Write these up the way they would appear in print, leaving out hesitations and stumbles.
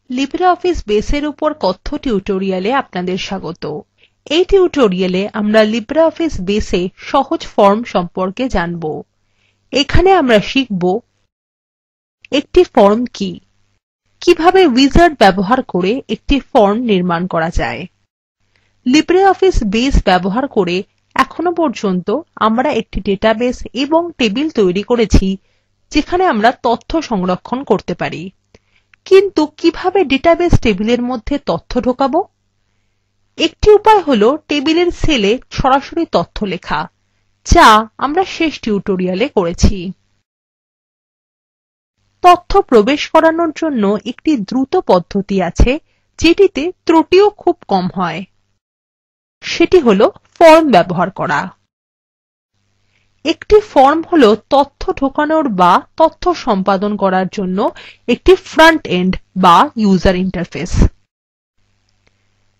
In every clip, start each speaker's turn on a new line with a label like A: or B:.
A: LibreOffice Baseএর উপর কথ্য টিউটোরিয়ালে আপনাদের স্বাগত। এই টিউটোরিয়ালে আমরা LibreOffice Baseএ সহজ ফর্ম সম্পর্কে জানব। এখানে আমরা শিখব একটি ফর্ম কি, কিভাবে উইজার্ড ব্যবহার করে একটি ফর্ম নির্মাণ করা যায়। LibreOffice Base ব্যবহার করে এখনো পর্যন্ত আমরা একটি ডেটাবেস এবং টেবিল তৈরি করেছি যেখানে আমরা তথ্য সংরক্ষণ করতে পারি। কিন্তু কিভাবে ডেটাবেস টেবিলের মধ্যে তথ্য ঢোকাবো? একটি উপায় হলো টেবিলের সেলে সরাসরি তথ্য লেখা, যা আমরা শেষ টিউটোরিয়ালে করেছি। তথ্য প্রবেশ করানোর জন্য একটি দ্রুত পদ্ধতি আছে যেটিতে ত্রুটিও খুব কম হয়। সেটি হলো ফর্ম ব্যবহার করা। একটি ফর্ম হলো তথ্য ঢোকানোর বা তথ্য সম্পাদন করার জন্য একটি ফ্রন্ট এন্ড বা ইউজার ইন্টারফেস।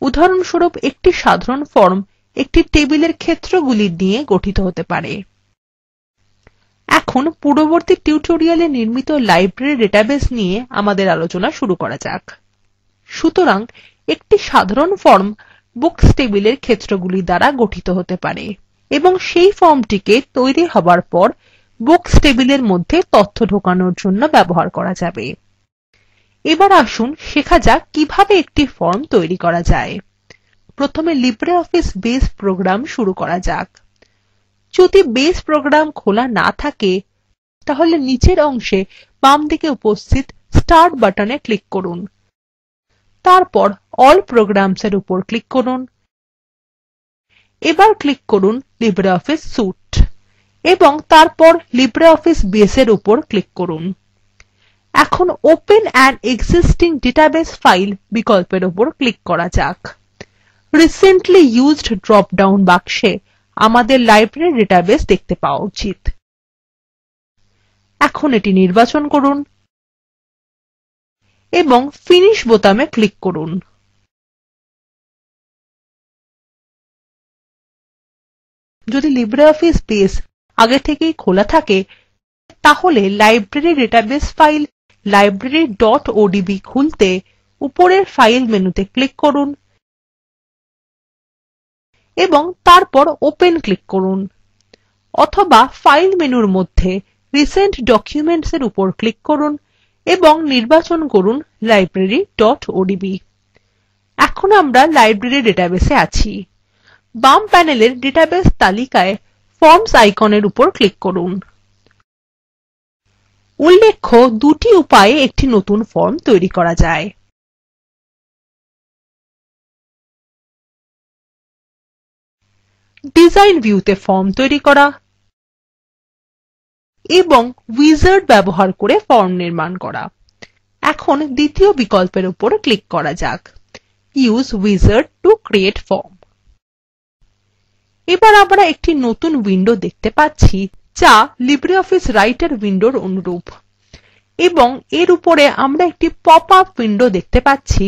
A: উদাহরণস্বরূপ একটি সাধারণ ফর্ম একটি টেবিলের ক্ষেত্রগুলি নিয়ে গঠিত হতে পারে। এখন পূর্ববর্তী টিউটোরিয়ালে নির্মিত লাইব্রেরী ডেটাবেস নিয়ে আমাদের আলোচনা শুরু করা যাক। সুতরাং একটি সাধারণ ফর্ম বুকস টেবিলের ক্ষেত্রগুলি দ্বারা গঠিত হতে পারে এবং সেই ফর্মটিকে তৈরি হবার পর বুকস টেবিলের মধ্যে তথ্য ঢোকানোর জন্য ব্যবহার করা যাবে। এবার আসুন শেখা যাক কিভাবে একটি ফর্ম তৈরি করা যায়। প্রথমে LibreOffice Base প্রোগ্রাম শুরু করা যাক। যদি বেস প্রোগ্রাম খোলা না থাকে তাহলে নিচের অংশে বামদিকে উপস্থিত স্টার্ট বাটনে ক্লিক করুন। তারপর অল প্রোগ্রামস এর উপর ক্লিক করুন। এবার ক্লিক করুন LibreOffice Suite এবং তারপর LibreOffice Base এর উপর ক্লিক করুন। এখন open an existing database file বিকল্পের উপর ক্লিক করা যাক। রিসেন্টলি ইউজড ড্রপ ডাউন বাক্সে আমাদের লাইব্রেরী ডেটাবেস দেখতে পাওয়া উচিত। এখন এটি নির্বাচন করুন এবং ফিনিশ বোতামে ক্লিক করুন। যদি LibreOffice Base আগে থেকেই খোলা থাকে তাহলে লাইব্রেরী ডেটাবেস ফাইল library.odb খুলতে উপরের ফাইল মেনুতে ক্লিক করুন এবং তারপর ওপেন ক্লিক করুন, অথবা ফাইল মেনুর মধ্যে রিসেন্ট ডকুমেন্টস এর উপর ক্লিক করুন এবং নির্বাচন করুন library.odb। এখন আমরা লাইব্রেরী ডেটাবেসে আছি। বাম প্যানেলের ডেটাবেস তালিকায় ফর্মস আইকনের উপর ক্লিক করুন। উল্লেখ্য দুটি উপায়ে একটি নতুন ফর্ম তৈরি করা যায়। ডিজাইন ভিউতে ফর্ম তৈরি করা এবং উইজার্ড ব্যবহার করে ফর্ম নির্মাণ করা। এখন দ্বিতীয় বিকল্পের উপর ক্লিক করা যাক, use wizard to create form. এবার আমরা একটি নতুন উইন্ডো দেখতে পাচ্ছি যা LibreOffice Writer উইন্ডোর অনুরূপ এবং এর উপরে আমরা একটি পপ আপ উইন্ডো দেখতে পাচ্ছি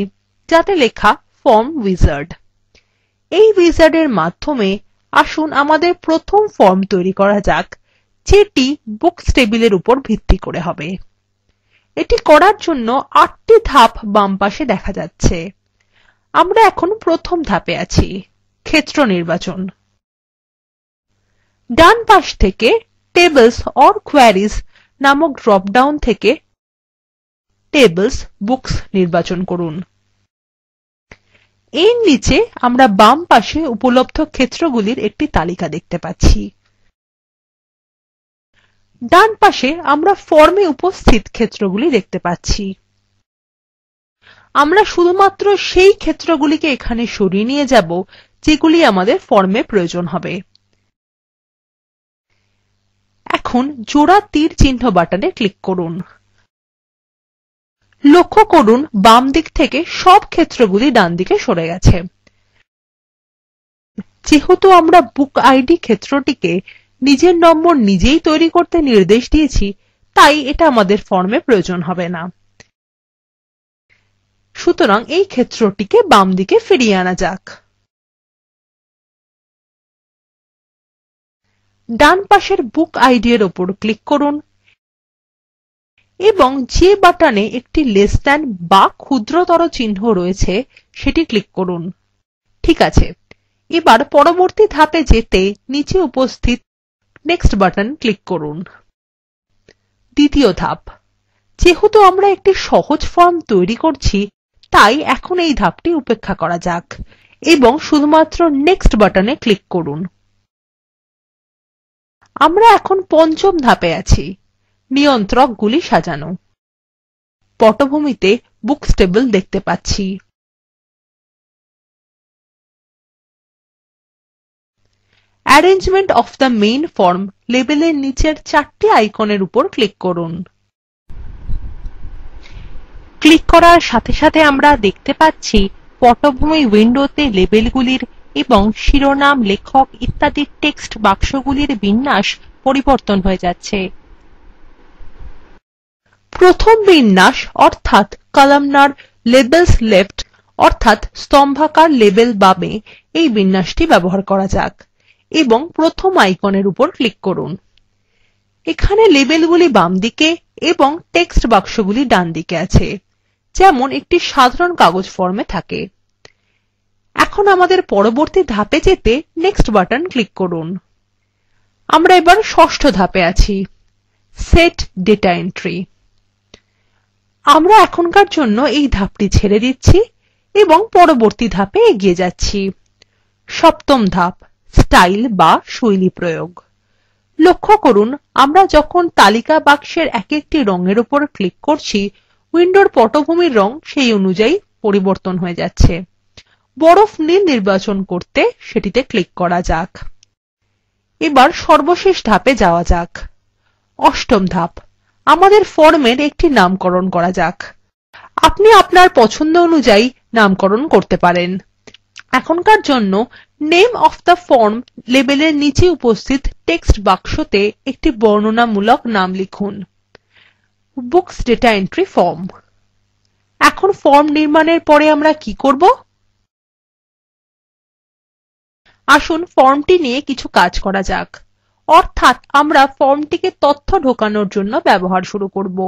A: যাতে লেখা ফর্ম উইজার্ড। এই উইজার্ডের মাধ্যমে আসুন আমাদের প্রথম ফর্ম তৈরি করা যাক যেটি বুকস টেবিলের উপর ভিত্তি করে হবে। এটি করার জন্য ৮টি ধাপ বাম পাশে দেখা যাচ্ছে। আমরা এখন প্রথম ধাপে আছি, ক্ষেত্র নির্বাচন। ডান পাশ থেকে Tables or Queries নামক ড্রপ ডাউন থেকে Tables Books নির্বাচন করুন। এর নিচে আমরা বাম পাশে উপলব্ধ ক্ষেত্রগুলির একটি তালিকা দেখতে পাচ্ছি। ডান পাশে আমরা ফর্মে উপস্থিত ক্ষেত্রগুলি দেখতে পাচ্ছি। আমরা শুধুমাত্র সেই ক্ষেত্রগুলিকে এখানে সরিয়ে নিয়ে যাব যেগুলি আমাদের ফর্মে প্রয়োজন হবে। এখন জোড়া তীর চিহ্ন বাটনে ক্লিক করুন। লক্ষ্য করুন বাম দিক থেকে সব ক্ষেত্রগুলি ডানদিকে সরে গেছে। যেহেতু আমরা বুকিড ক্ষেত্রটিকে নিজের নম্বর নিজেই তৈরি করতে নির্দেশ দিয়েছি তাই এটা আমাদের ফর্মে প্রয়োজন হবে না। সুতরাং এই ক্ষেত্রটিকে বাম দিকে ফিরিয়ে আনা যাক। ডান পাশের বুকিড এর উপর ক্লিক করুন এবং যে বাটনে একটি লেস দ্যান বা ক্ষুদ্রতর চিহ্ন রয়েছে সেটি ক্লিক করুন। ঠিক আছে, এবার পরবর্তী ধাপে যেতে নিচে উপস্থিত নেক্সট বাটন ক্লিক করুন। দ্বিতীয় ধাপ, যেহেতু আমরা একটি সহজ ফর্ম তৈরি করছি তাই এখন এই ধাপটি উপেক্ষা করা যাক এবং শুধুমাত্র নেক্সট বাটনে ক্লিক করুন। আমরা এখন পঞ্চম ধাপে আছি, নিয়ন্ত্রকগুলি সাজানো। পটভূমিতে বুকস টেবিল দেখতে পাচ্ছি। Arrangement of the main form লেবেলের নিচের 4টি আইকনের উপর ক্লিক করুন। ক্লিক করার সাথে সাথে আমরা দেখতে পাচ্ছি পটভূমি উইন্ডোতে লেবেলগুলির এবং শিরোনাম, লেখক ইত্যাদি টেক্সট বাক্সগুলির বিন্যাস পরিবর্তন হয়ে যাচ্ছে। প্রথম বিন্যাস অর্থাৎ কলামনার লেবেলস লেফট অর্থাৎ স্তম্ভাকার লেবেল বামে এই বিন্যাসটি ব্যবহার করা যাক এবং প্রথম আইকনের উপর ক্লিক করুন। এখানে লেবেলগুলি বাম দিকে এবং টেক্সট বাক্সগুলি ডান দিকে আছে, যেমন একটি সাধারণ কাগজ ফর্মে থাকে। এখন আমাদের পরবর্তী ধাপে যেতে নেক্সট বাটন ক্লিক করুন। আমরা এবার ষষ্ঠ ধাপে আছি, সেট ডেটা এন্ট্রি। আমরা এখনকার জন্য এই ধাপটি ছেড়ে দিচ্ছি এবং পরবর্তী ধাপে এগিয়ে যাচ্ছি। সপ্তম ধাপ, স্টাইল বা শৈলী প্রয়োগ। লক্ষ্য করুন আমরা যখন তালিকা বাক্সের এক একটি রঙের উপর ক্লিক করছি উইন্ডোর পটভূমির রং সেই অনুযায়ী পরিবর্তন হয়ে যাচ্ছে। বরফ নীল নির্বাচন করতে সেটিতে ক্লিক করা যাক। এবার সর্বশেষ ধাপে যাওয়া যাক, অষ্টম ধাপ, আমাদের ফর্মের একটি নামকরণ করা যাক। আপনি আপনার পছন্দ অনুযায়ী নামকরণ করতে পারেন। এখনকার জন্য নেম অফ দ্য ফর্ম লেবেলের নিচে উপস্থিত টেক্সট বাক্সতে একটি বর্ণনামূলক নাম লিখুন, বুকস ডেটা এন্ট্রি ফর্ম। এখন ফর্ম নির্মাণের পরে আমরা কি করব? আসুন ফর্মটি নিয়ে কিছু কাজ করা যাক, অর্থাৎ আমরা ফর্মটিকে তথ্য ঢোকানোর জন্য ব্যবহার শুরু করব।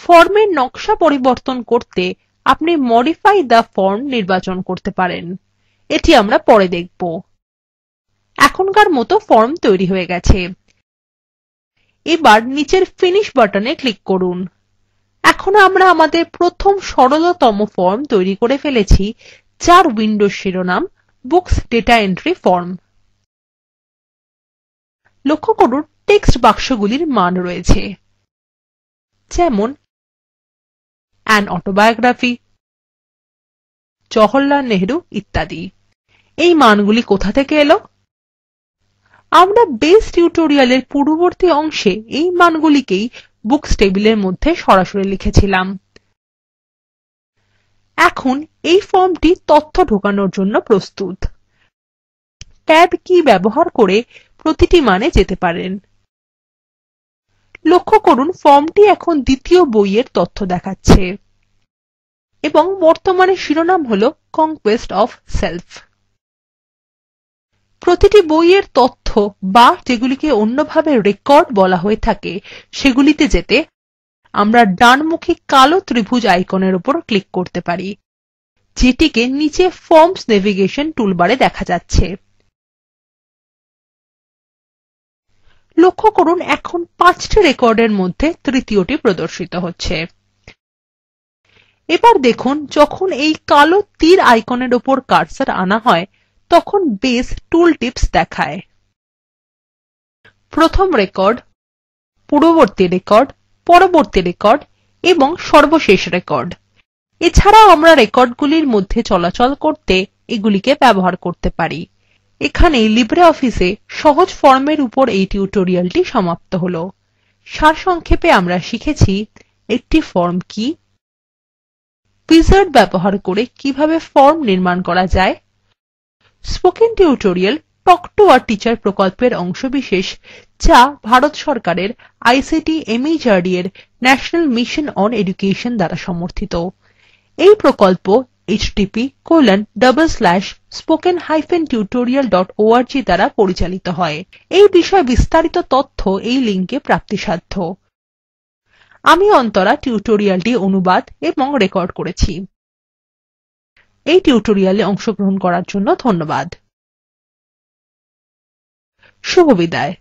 A: ফর্মের নকশা পরিবর্তন করতে আপনি মডিফাই দ্য ফর্ম নির্বাচন করতে পারেন, এটি আমরা পরে দেখব। এখনকার মতো ফর্ম তৈরি হয়ে গেছে। এবার নিচের ফিনিশ বাটনে ক্লিক করুন। এখন আমরা আমাদের প্রথম সরলতম ফর্ম তৈরি করে ফেলেছি, যার উইন্ডোর শিরোনাম বুকস ডেটা এন্ট্রি ফর্ম। লক্ষ্য করুন টেক্সট বাক্সগুলির মান রয়েছে, যেমন অ্যান অটোবায়োগ্রাফি, জওহরলাল নেহরু ইত্যাদি। এই মানগুলি কোথা থেকে এলো? আমরা বেস টিউটোরিয়ালের পূর্ববর্তী অংশে এই মানগুলিকেই বুকস টেবিলের মধ্যে সরাসরি লিখেছিলাম। এখন এই ফর্মটি তথ্য ঢোকানোর জন্য প্রস্তুত। ট্যাব কি ব্যবহার করে প্রতিটি মানে যেতে পারেন। লক্ষ্য করুন ফর্মটি এখন দ্বিতীয় বইয়ের তথ্য দেখাচ্ছে এবং বর্তমানে শিরোনাম হল কনকোয়েস্ট অফ সেলফ। প্রতিটি বইয়ের তথ্য বা যেগুলিকে অন্যভাবে রেকর্ড বলা হয়ে থাকে সেগুলিতে যেতে আমরা ডানমুখী কালো ত্রিভুজ আইকনের উপর ক্লিক করতে পারি, যেটিকে নিচে ফর্মস নেভিগেশন টুলবারে দেখা যাচ্ছে। লক্ষ্য করুন এখন 5টি রেকর্ডের মধ্যে তৃতীয়টি প্রদর্শিত হচ্ছে। এবার দেখুন যখন এই কালো তীর আইকনের উপর কার্সর আনা হয় তখন বেস টুল টিপস দেখায়। প্রথম রেকর্ড, পূর্ববর্তী রেকর্ড, পরবর্তী রেকর্ড এবং সর্বশেষ রেকর্ড। এছাড়াও আমরা রেকর্ডগুলির মধ্যে চলাচল করতে এগুলিকে ব্যবহার করতে পারি। এখানেই লিব্রিঅফিসে সহজ ফর্মের উপর এই টিউটোরিয়ালটি সমাপ্ত হল। সারসংক্ষেপে আমরা শিখেছি একটি ফর্ম কি, উইজার্ড ব্যবহার করে কিভাবে ফর্ম নির্মাণ করা যায়, spoken tutorial talk to a teacher প্রকল্পের অংশবিশেষ যা ভারত সরকারের আইসিটি এমএচআরডি এর ন্যাশনাল মিশন অন এডুকেশন দ্বারা সমর্থিত। এই প্রকল্প http:/spoken-tutorial.org দ্বারা পরিচালিত হয়। এই বিষয়ে বিস্তারিত তথ্য এই লিঙ্কে প্রাপ্তিসাধ্য। আমি অন্তরা টিউটোরিয়ালটি অনুবাদ এবং রেকর্ড করেছি। এই টিউটোরিয়ালএ অংশগ্রহণ করার জন্য ধন্যবাদ। শুভবিদায়।